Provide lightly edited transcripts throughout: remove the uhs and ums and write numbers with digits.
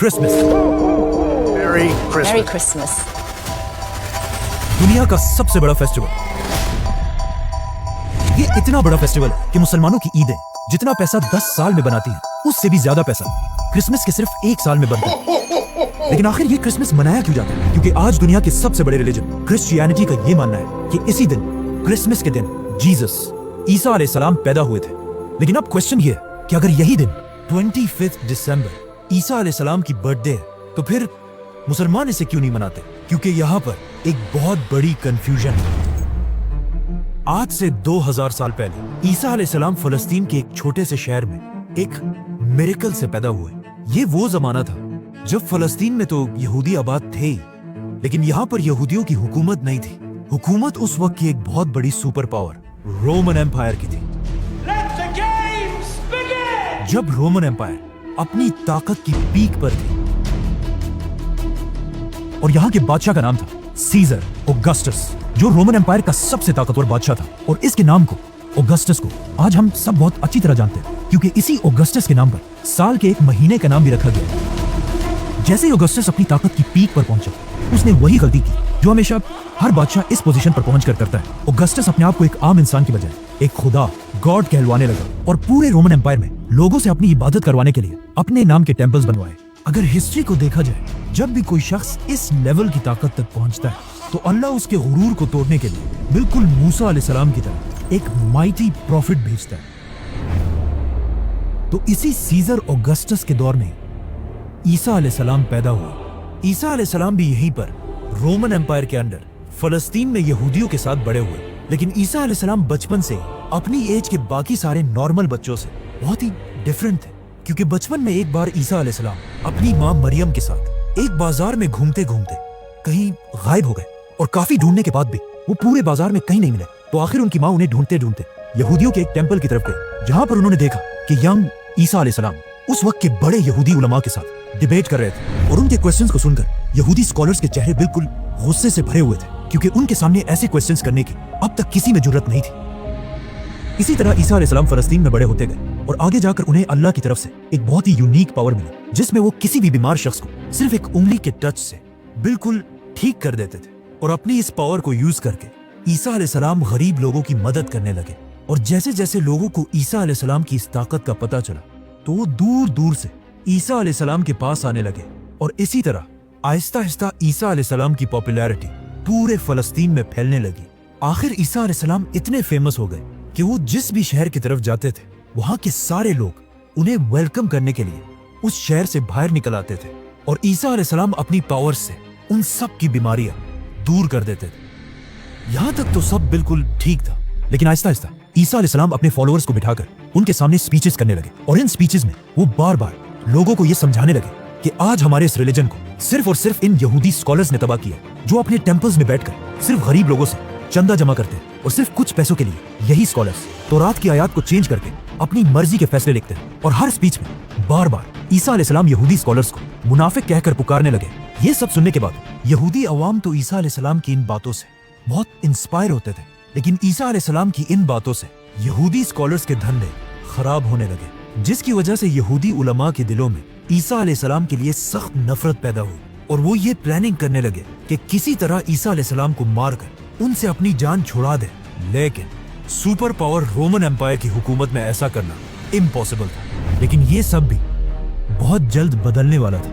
Christmas. Merry Christmas. Merry Christmas. दुनिया का सबसे बड़ा फेस्टिवल। ये इतना बड़ा फेस्टिवल कि मुसलमानों की ईदें जितना पैसा 10 साल में बनाती हैं, उससे भी ज्यादा पैसा क्रिसमस के सिर्फ 1 साल में बनता है। लेकिन आखिर ये क्रिसमस मनाया क्यों जाता है? क्योंकि आज दुनिया के सबसे बड़े रिलीजन क्रिश्चियनिटी का ये मानना है कि इसी दिन, क्रिसमस के दिन, जीसस ईसा अलैहिस्सलाम पैदा हुए थे। लेकिन अब क्वेश्चन ये है कि अगर यही दिन 25 दिसंबर ईसा अलैहिस्सलाम की बर्थडे है, तो फिर मुसलमान इसे क्यों नहीं मनाते? क्योंकि यहाँ पर एक बहुत बड़ी कंफ्यूजन है। आज से 2000 साल पहले ईसा अलैहिस्सलाम फलस्तीन के एक छोटे से शहर में एक मिरेकल से पैदा हुए। ये वो जमाना था जब फलस्तीन में तो यहूदी आबाद थे ही, लेकिन यहाँ पर यहूदियों की हुकूमत नहीं थी। हुकूमत उस वक्त की एक बहुत बड़ी सुपर पावर रोमन एम्पायर की थी। Let the games begin! जब रोमन एम्पायर अपनी ताकत की पीक पर थी और यहाँ के बादशाह का नाम था सीजर ऑगस्टस, जो रोमन एम्पायर का सबसे ताकतवर बादशाह था। और इसके नाम को, ऑगस्टस को, आज हम सब बहुत अच्छी तरह जानते हैं, क्योंकि इसी ऑगस्टस के नाम पर साल के एक महीने का नाम भी रखा गया। जैसे ही ऑगस्टस अपनी ताकत की पीक पर पहुंचा, उसने वही गलती की जो हमेशा हर बादशाह इस पोजीशन पर पहुंचकर करता है। ऑगस्टस अपने आप को एक आम इंसान की बजाय एक खुदा, गॉड कहलवाने लगा और पूरे रोमन एम्पायर में लोगों से अपनी इबादत करवाने के लिए अपने नाम के टेम्पल्स बनवाए। अगर हिस्ट्री को देखा जाए, जब भी कोई शख्स इस लेवल की ताकत तक पहुंचता है, तो अल्लाह उसके गुरूर को तोड़ने के लिए बिल्कुल मूसा अलैहिस्सलाम की तरह एक माइटी प्रॉफिट भेजता है। तो इसी सीजर ऑगस्टस के दौर में ईसा अलैहिस्सलाम पैदा हुआ। ईसा अलैहिस्सलाम भी यहीं पर रोमन एम्पायर के अंडर फलस्तीन में यहूदियों के साथ बड़े हुए। लेकिन ईसा अलैहिस्सलाम बचपन से अपनी एज के बाकी सारे नॉर्मल बच्चों से बहुत ही डिफरेंट थे, क्योंकि बचपन में एक बार ईसा अलैहिस्सलाम अपनी माँ मरियम के साथ एक बाजार में घूमते घूमते कहीं गायब हो गए और काफी ढूंढने के बाद भी वो पूरे बाजार में कहीं नहीं मिले। तो आखिर उनकी माँ उन्हें ढूंढते ढूंढते यहूदियों के एक टेंपल की तरफ गए, जहां पर उन्होंने देखा कि यंग ईसा अलैहिस्सलाम उस वक्त के बड़े यहूदी उलमा के साथ डिबेट कर रहे थे। और उनके क्वेश्चंस को सुनकर यहूदी स्कॉलर्स के चेहरे बिल्कुल गुस्से से भरे हुए थे, क्योंकि उनके सामने ऐसे क्वेश्चंस करने की अब तक किसी में जुर्रत नहीं थी। इसी तरह ईसा अलैहिस्सलाम फलस्तीन में बड़े होते गए और आगे जाकर उन्हें अल्लाह की तरफ से एक बहुत ही यूनिक पावर मिली, जिसमें वो किसी भी बीमार शख्स को सिर्फ एक उंगली के टच से बिल्कुल ठीक कर देते थे। और अपनी इस पावर को यूज करके ईसा अलैहिस्सलाम गरीब लोगों की मदद करने लगे। और जैसे जैसे लोगों को ईसा अलैहिस्सलाम की इस ताकत का पता चला, तो वो दूर दूर से ईसा अलैहिस्सलाम के पास आने लगे। और इसी तरह आहिस्ता आहिस्ता ईसा अलैहिस्सलाम की पॉपुलैरिटी पूरे फलस्तीन में फैलने लगी। आखिर ईसा अलैहिस्सलाम इतने फेमस हो गए कि वो जिस भी शहर की तरफ जाते थे, वहां के सारे लोग उन्हें वेलकम करने के लिए उस शहर से बाहर निकल आते थे। और ईसा अलैहिस्सलाम अपनी पावर से उन सब की बीमारियां दूर कर देते थे। यहां तक तो सब बिल्कुल ठीक था, लेकिन आहिस्ता आहिस्ता ईसा अलैहिस्सलाम अपने फॉलोअर्स को बिठाकर उनके सामने स्पीचेस करने लगे। और इन स्पीचेस में वो बार बार लोगों को ये समझाने लगे कि आज हमारे इस रिलीजन को सिर्फ और सिर्फ इन यहूदी स्कॉलर्स ने तबाह किया, जो अपने टेम्पल्स में बैठकर सिर्फ गरीब लोगों से चंदा जमा करते हैं। और सिर्फ कुछ पैसों के लिए यही स्कॉलर्स तौरात की आयत को चेंज करके अपनी मर्जी के फैसले लिखते हैं। और हर स्पीच में बार बार ईसा अलैहिस्सलाम यहूदी स्कॉलर्स को मुनाफिक कहकर पुकारने लगे। ये सब सुनने के बाद यहूदी अवाम तो ईसा अलैहिस्सलाम की इन बातों से बहुत इंस्पायर होते थे, लेकिन ईसा अलैहिस्सलाम की इन बातों से यहूदी स्कॉलर्स के धंधे खराब होने लगे, जिसकी वजह से यहूदी उलमा के दिलों में ईसा अलैहिस्सलाम के लिए सख्त नफरत पैदा हुई। और वो ये प्लानिंग करने लगे कि किसी तरह ईसा अलैहिस्सलाम को मारकर उनसे अपनी जान छुड़ा दे। लेकिन सुपर पावर रोमन एम्पायर की हुकूमत में ऐसा करना इम्पॉसिबल था। लेकिन ये सब भी बहुत जल्द बदलने वाला था,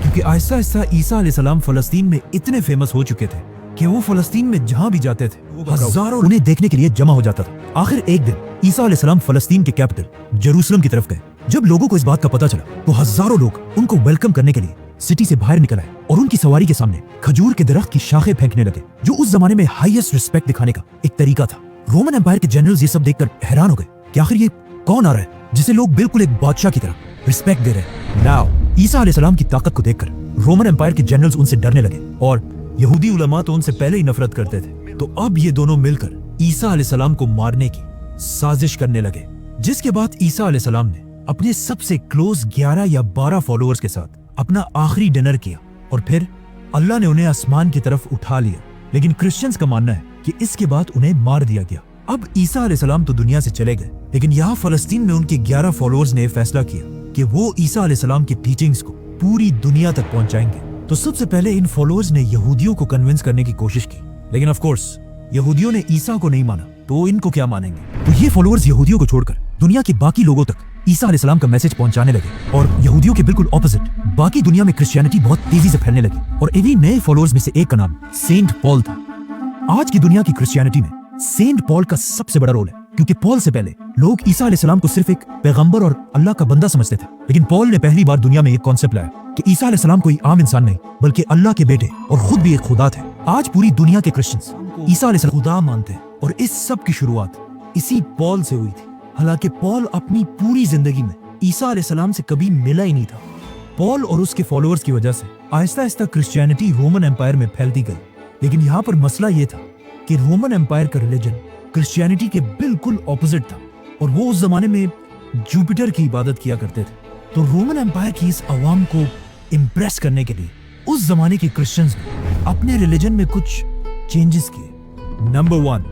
क्योंकि आहिस्ता आहिस्ता ईसा अलैहिस्सलाम फलस्तीन में इतने फेमस हो चुके थे कि वो फलस्तीन में जहां भी जाते थे, हजारों उन्हें देखने के लिए जमा हो जाता था। आखिर एक दिन ईसा अलैहिस्सलाम फलस्तीन के कैपिटल जेरूसलम की तरफ गए। जब लोगों को इस बात का पता चला, तो हजारों लोग उनको वेलकम करने के लिए सिटी से बाहर निकल आए और उनकी सवारी के सामने खजूर के दरख्त की शाखें फेंकने लगे, जो उस जमाने में हाईएस्ट रिस्पेक्ट दिखाने का एक तरीका था। रोमन एम्पायर के जनरल्स ये सब देखकर हैरान हो गए कि आखिर ये कौन आ रहा है जिसे लोग बिल्कुल एक बादशाह की तरह रिस्पेक्ट दे रहे हैं। नाउ ईसा अलैहिस्सलाम की ताकत को देखकर रोमन एम्पायर के जनरल्स उनसे डरने लगे, और यहूदी उलमा तो उनसे पहले ही नफरत करते थे। तो अब ये दोनों मिलकर ईसा अलैहिस्सलाम को मारने की साजिश करने लगे, जिसके बाद ईसा अलैहिस्सलाम ने अपने सबसे क्लोज 11 या 12 फॉलोअर्स के साथ अपना आखिरी डिनर किया और फिर अल्लाह ने उन्हें आसमान की तरफ उठा लिया। लेकिन क्रिश्चियंस का मानना है कि इसके बाद उन्हें मार दिया गया। अब ईसा अलैहिस्सलाम तो दुनिया से चले गए, लेकिन यहाँ फलस्तीन में उनके 11 फॉलोअर्स ने फैसला किया कि वो ईसा अलैहिस्सलाम की टीचिंग्स को पूरी दुनिया तक पहुंचाएंगे। तो सबसे पहले इन फॉलोअर्स ने यहूदियों को कन्विंस करने की कोशिश की, लेकिन ऑफ कोर्स यहूदियों ने ईसा को नहीं माना, तो इनको क्या मानेंगे। तो ये फॉलोअर्स यहूदियों को छोड़कर दुनिया के बाकी लोगों तक ईसा अलैहिस्सलाम का मैसेज पहुंचाने लगे, और यहूदियों के बिल्कुल ऑपोजिट बाकी दुनिया में क्रिश्चियनिटी बहुत तेजी से फैलने लगी। और इन्हीं नए फॉलोअर्स में से एक का नाम सेंट पॉल था। आज की दुनिया की क्रिश्चियनिटी में सेंट पॉल का सबसे बड़ा रोल है, क्योंकि पॉल से पहले लोग ईसा अलैहिस्सलाम को सिर्फ एक पैगंबर और अल्लाह का बंदा समझते थे, लेकिन पॉल ने पहली बार दुनिया में एक कॉन्सेप्ट लाया कि ईसा अलैहिस्सलाम कोई आम इंसान नहीं बल्कि अल्लाह के बेटे और खुद भी एक खुदा थे। आज पूरी दुनिया के क्रिश्चियंस ईसा अलैहिस्सलाम खुदा मानते हैं, और इस सब की शुरुआत इसी पॉल से हुई थी। हालांकि पॉल अपनी पूरी जिंदगी में ईसा अलैहिस्सलाम से कभी मिला ही नहीं था। पॉल और उसके फॉलोअर्स की वजह से Aahista Aahista Christianity Roman empire में फैलती गई, लेकिन यहाँ पर मसला ये था कि रोमन एम्पायर का रिलीजन क्रिश्चियनिटी के बिल्कुल ऑपोजिट था, और वो उस जमाने में जुपिटर की इबादत किया करते थे। तो रोमन एम्पायर की इस अवाम को इम्प्रेस करने के लिए उस जमाने के क्रिश्चियंस ने अपने रिलीजन में कुछ चेंजेस किए। नंबर 1,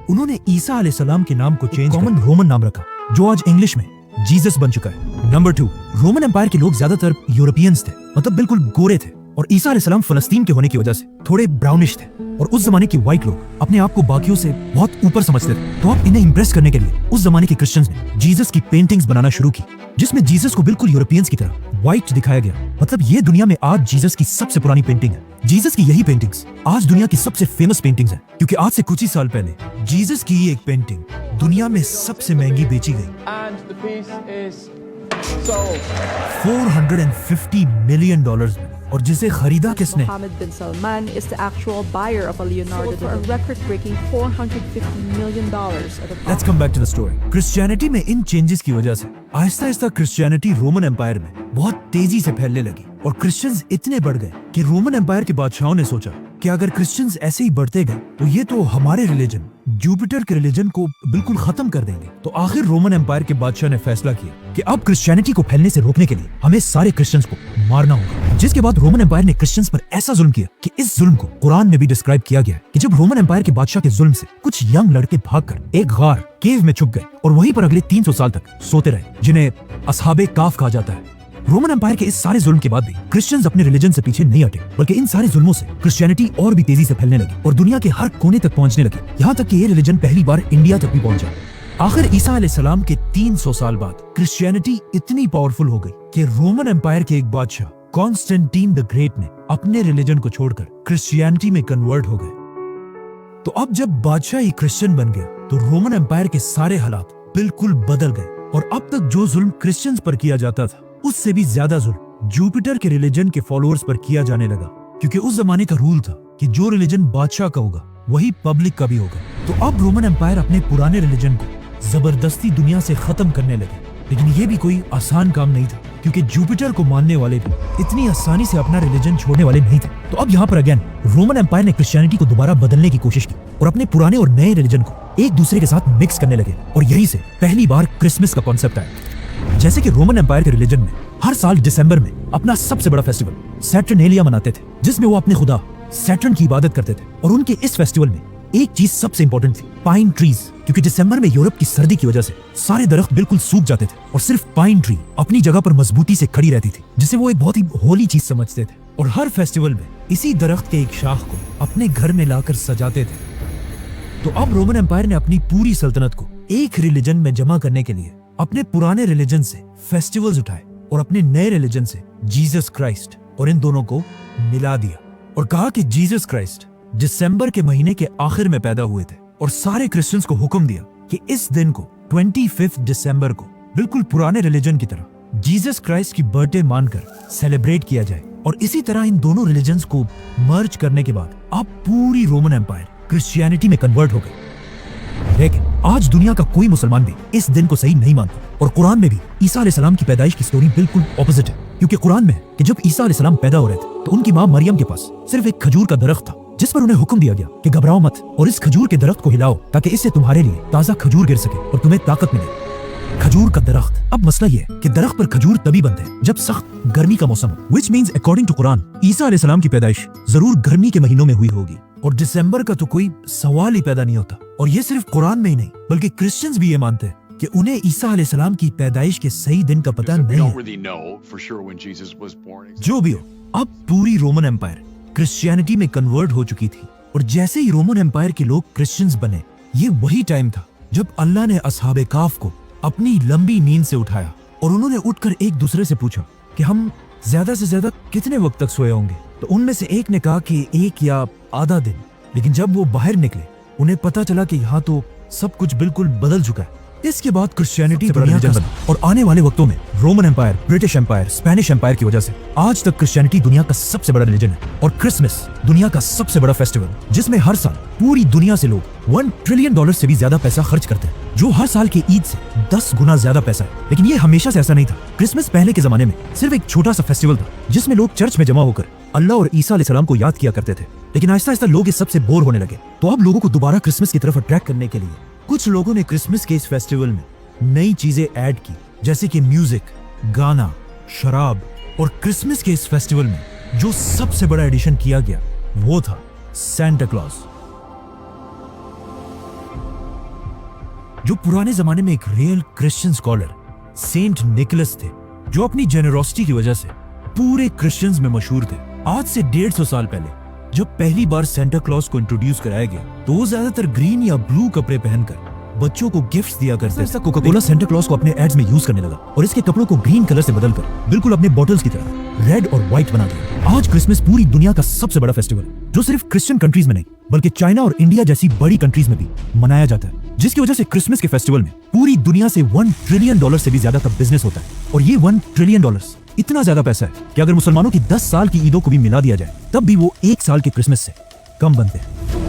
उन्होंने ईसा अलैहिस्सलाम के नाम को चेंज कॉमन रोमन नाम रखा, जो आज इंग्लिश में जीसस बन चुका है। नंबर 2, रोमन एम्पायर के लोग ज्यादातर यूरोपियंस थे, मतलब बिल्कुल गोरे थे, और ईसा अलैहिस्सलाम फलस्तीन के होने की वजह से थोड़े ब्राउनिश थे, और उस जमाने के व्हाइट लोग अपने आप को बाकियों से बहुत ऊपर समझते थे। तो अब इन्हें इंप्रेस करने के लिए उस जमाने के क्रिश्चियंस ने जीसस की पेंटिंग्स बनाना शुरू की, जिसमें जीसस को बिल्कुल यूरोपियंस की तरह व्हाइट दिखाया गया। मतलब ये दुनिया में आज जीसस की सबसे पुरानी पेंटिंग है। जीसस की यही पेंटिंग्स आज दुनिया की सबसे फेमस पेंटिंग्स हैं, क्योंकि आज से कुछ ही साल पहले जीसस की ही एक पेंटिंग दुनिया में सबसे महंगी बेची गई। And the piece is sold. $450 million में, और जिसे खरीदा किसने? Mohammed bin Salman is the actual buyer of a Leonardo for a record-breaking $450 million at a Let's come back to the story. Christianity में इन चेंजेस की वजह से Aahista Aahista Christianity Roman empire में बहुत तेजी से फैलने लगी, और क्रिश्चियंस इतने बढ़ गए कि रोमन एम्पायर के बादशाहों ने सोचा कि अगर क्रिश्चियंस ऐसे ही बढ़ते गए तो ये तो हमारे रिलीजन जुपिटर के रिलीजन को बिल्कुल खत्म कर देंगे। तो आखिर रोमन एम्पायर के बादशाह ने फैसला किया कि अब क्रिश्चियनिटी को फैलने से रोकने के लिए हमें सारे क्रिश्चियंस को मारना होगा। जिसके बाद रोमन एम्पायर ने क्रिश्चियंस पर ऐसा जुल्म किया कि इस जुल्म को कुरान में भी डिस्क्राइब किया गया है कि जब रोमन एम्पायर के बादशाह के जुल्म से कुछ यंग लड़के भागकर एक गार केव में छुप गए और वहीं पर अगले 300 साल तक सोते रहे, जिन्हें असहाबे काफ कहा जाता है। रोमन एम्पायर के इस सारे जुल्म के बाद भी क्रिश्चियंस अपने रिलीजन से पीछे नहीं हटे, बल्कि इन सारे जुल्मों से क्रिश्चियनिटी और भी तेजी से फैलने लगी और दुनिया के हर कोने तक पहुंचने लगी, यहाँ तक कि ये रिलीजन पहली बार इंडिया तक भी पहुंचा। आखिर ईसा अलैहिस्सलाम के 300 साल बाद क्रिश्चियनिटी इतनी पावरफुल हो गई कि रोमन एम्पायर के एक बादशाह कॉन्स्टेंटीन द ग्रेट ने अपने रिलीजन को छोड़कर क्रिश्चियनिटी में कन्वर्ट हो गए। तो अब जब बादशाह ही क्रिश्चियन बन गया तो रोमन एम्पायर के सारे हालात बिल्कुल बदल गए, और अब तक जो जुल्म क्रिश्चियंस पर किया जाता था उससे भी ज्यादा जुल्म जुपिटर के रिलीजन के फॉलोअर्स पर किया जाने लगा, क्योंकि उस जमाने का रूल था कि जो रिलीजन बादशाह का होगा वही पब्लिक का भी होगा। तो अब रोमन एम्पायर अपने पुराने रिलीजन को जबरदस्ती दुनिया से खत्म करने लगे, लेकिन ये भी कोई आसान काम नहीं था, क्योंकि जुपिटर को मानने वाले भी इतनी आसानी से अपना रिलीजन छोड़ने वाले नहीं थे। तो अब यहाँ पर अगेन रोमन एम्पायर ने क्रिश्चियनिटी को दोबारा बदलने की कोशिश की और अपने पुराने और नए रिलीजन को एक दूसरे के साथ मिक्स करने लगे, और यहीं से पहली बार क्रिसमस का कॉन्सेप्ट आया। जैसे कि रोमन एम्पायर के रिलीजन में हर साल दिसंबर में अपना सबसे बड़ा फेस्टिवल सैटर्नेलिया मनाते थे, जिसमें वो अपने खुदा सैटर्न की इबादत करते थे। और उनके इस फेस्टिवल में एक चीज सबसे इंपॉर्टेंट थी, पाइन ट्रीज, क्योंकि दिसंबर में यूरोप की सर्दी की वजह से सारे दरख्त बिल्कुल सूख जाते थे और सिर्फ पाइन ट्री अपनी जगह पर मजबूती से खड़ी रहती थी, जिसे वो एक बहुत ही होली चीज समझते थे। और हर फेस्टिवल में इसी दरख्त के एक शाख को अपने घर में लाकर सजाते थे। तो अब रोमन एम्पायर ने अपनी पूरी सल्तनत को एक रिलीजन में जमा करने के लिए अपने पुराने रिलीजन से फेस्टिवल्स उठाए और अपने नए रिलीजन से जीसस क्राइस्ट, और इन दोनों को मिला दिया और कहा कि जीसस क्राइस्ट दिसंबर के महीने के आखिर में पैदा हुए थे, और सारे क्रिश्चियंस को हुक्म दिया कि इस दिन को 25 दिसंबर को बिल्कुल पुराने रिलीजन की तरह जीसस क्राइस्ट की बर्थडे मानकर सेलिब्रेट किया जाए। और इसी तरह इन दोनों रिलीजन्स को मर्ज करने के बाद अब पूरी रोमन एम्पायर क्रिश्चियनिटी में कन्वर्ट हो गई। लेकिन आज दुनिया का कोई मुसलमान भी इस दिन को सही नहीं मानता, और कुरान में भी ईसा अलैहिस्सलाम की पैदाइश की स्टोरी बिल्कुल ऑपोजिट है, क्योंकि कुरान में है कि जब ईसा अलैहिस्सलाम पैदा हो रहे थे तो उनकी माँ मरियम के पास सिर्फ एक खजूर का दरख्त था, जिस पर उन्हें हुक्म दिया गया कि घबराओ मत और इस खजूर के दरख्त को हिलाओ ताकि इससे तुम्हारे लिए ताजा खजूर गिर सके और तुम्हें ताकत मिले। खजूर का दरख्त। अब मसला ये है कि दरख्त पर खजूर तभी बनते हैं जब सख्त गर्मी का मौसम हो, which means according to Quran ईसा अलैहिस्सलाम की पैदाइश जरूर गर्मी के महीनों में हुई होगी, और दिसंबर का तो कोई सवाल ही पैदा नहीं होता, اور یہ صرف قرآن میں ہی نہیں بلکہ کرسچنز بھی یہ مانتے ہیں کہ انہیں عیسیٰ علیہ السلام کی پیدائش کے صحیح دن کا پتہ We نہیں don't ہے. really know for sure when Jesus was born. جو بھی ہو, اب پوری رومن امپائر کرسچینٹی میں کنورٹ ہو چکی تھی, اور جیسے ہی رومن امپائر کے لوگ کرسچنز بنے, یہ وہی ٹائم تھا جب اللہ نے اصحاب کاف کو اپنی لمبی نیند سے اٹھایا اور انہوں نے اٹھ کر ایک دوسرے سے پوچھا کہ ہم زیادہ سے زیادہ کتنے وقت تک سوئے ہوں گے. تو ان میں سے ایک نے کہا کہ 1 یا آدھا دن. لیکن جب وہ باہر نکلے انہیں پتا چلا کہ یہاں تو سب کچھ بالکل بدل چکا ہے. اس کے بعد کرسچینٹی دنیا کا, اور آنے والے وقتوں میں Roman empire, British empire, Spanish empire کی وجہ سے آج تک کرسچینٹی دنیا کا سب سے بڑا ریلیجن ہے. اور کرسمس دنیا کا سب سے بڑا فیسٹیول جس میں ہر سال پوری دنیا سے لوگ $1 ٹریلین سے بھی زیادہ پیسہ خرچ کرتے ہیں, جو ہر سال کی عید سے 10 گنا زیادہ پیسہ ہے. لیکن یہ ہمیشہ سے ایسا نہیں تھا. کرسمس پہلے کے زمانے میں صرف ایک چھوٹا سا فیسٹیول تھا جس میں لوگ چرچ میں جمع ہو کر اللہ اور عیسیٰ علیہ السلام کو یاد کیا کرتے تھے. لیکن آہستہ آہستہ لوگ اس سب سے بور ہونے لگے. تو اب لوگوں کو دوبارہ کرسمس کی طرف اٹریکٹ کرنے کے لیے کچھ لوگوں نے کرسمس کے اس فیسٹیول میں نئی چیزیں ایڈ کی, جیسے کہ میوزک, گانا, شراب. اور کرسمس کے اس فیسٹیول میں جو سب سے بڑا ایڈیشن کیا گیا وہ تھا سینٹا کلاus, جو پرانے زمانے میں ایک real Christian scholar Saint Nicholas تھے, جو اپنی جنروسٹی کی وجہ سے پورے کرسچنز میں مشہور تھے. آج سے 150 سال پہلے جب پہلی بار سینٹا کلاus کو انٹروڈیوس کرایا گیا تو وہ زیادہ تر گرین یا بلو کپڑے پہن کر بچوں کو گفٹس دیا کرتے تھے. کوکا کولا سینٹا کلاus کو اپنے ایڈز میں یوز کرنے لگا اور اس کے کپڑوں کو گرین کلر سے بدل کر بالکل اپنے بوٹلز کی طرح ریڈ اور وائٹ بنا دیا. آج کرسمس پوری دنیا کا سب سے بڑا فیسٹیول جو صرف کرسچن کنٹریز میں نہیں بلکہ چائنا اور انڈیا جیسی بڑی کنٹریز میں بھی منایا جاتا ہے, جس کی وجہ سے کرسمس کے فیسٹیول میں پوری دنیا سے $1 ٹریلین سے بھی زیادہ کا بزنس ہوتا ہے. اور یہ $1 ٹریلین اتنا زیادہ پیسہ ہے کہ اگر مسلمانوں کی 10 سال کی عیدوں کو بھی ملا دیا جائے تب بھی وہ 1 سال کے کرسمس سے کم بنتے ہیں.